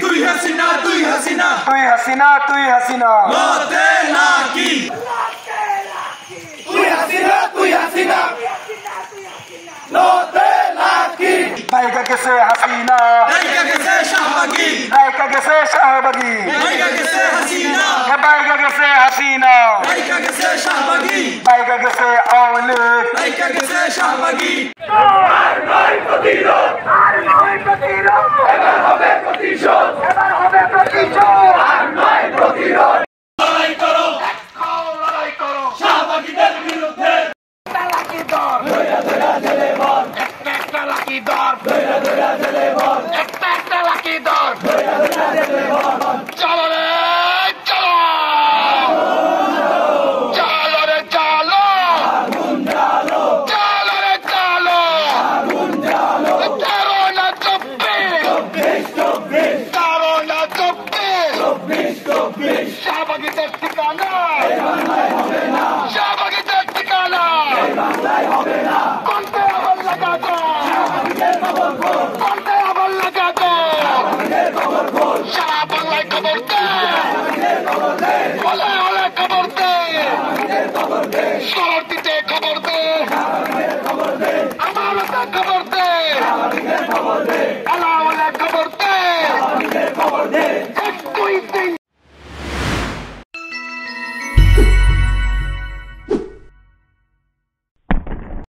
তুই হাসিনা তুই হাসিনা তুই হাসিনা তুই হাসিনা মতে লাকি তুই হাসিনা তুই হাসিনা মতে লাকি নায়িকা গেছে হাসিনা নায়িকা গেছে শাহবাগী নায়িকা গেছে শাহবাগী নায়িকা গেছে হাসিনা নায়িকা গেছে হাসিনা নায়িকা গেছে শাহবাগী নায়িকা গেছে আওয়ামী লীগ নায়িকা গেছে শাহবাগী আর নয় প্রতিরোধ আর নয় প্রতিরোধ এবার হবে প্রতিশোধ এবার হবে প্রতিশোধ আর নয় প্রতিরোধ লড়াই করো লড়াই করো শাহবাগীদের বিরুদ্ধে লাকি দর ধৈরা জেলে বল একটা লাকি দর ধৈরা জেলে বল একটা লাকি দর ধৈরা জেলে বল চলো রে চলো চলো রে চলো আগুন জ্বালো চলো রে চলো আগুন জ্বালো তেরো না চব্বিশ তেরো না চব্বিশ শাহবাগীদের ঠিকানা বাংলায় হবে না শাহবাগীদের ঠিকানা বাংলায় হবে না কোনটা আবার লাগাতো শাহবাগীদের খবর খোল কোনটা আবার লাগাতো শাহবাগীদের খবর খোল সারা বাংলায় খবর দে শাহবাগীদের খবর দে হলে হলে খবর দে শাহবাগীদের খবর দে শহরটিতে খবর দে শাহবাগীদের খবর দে আমারতে খবর দে শাহবাগীদের খবর দে হলে হলে খবর দে শাহবাগীদের খবর দে একই দিন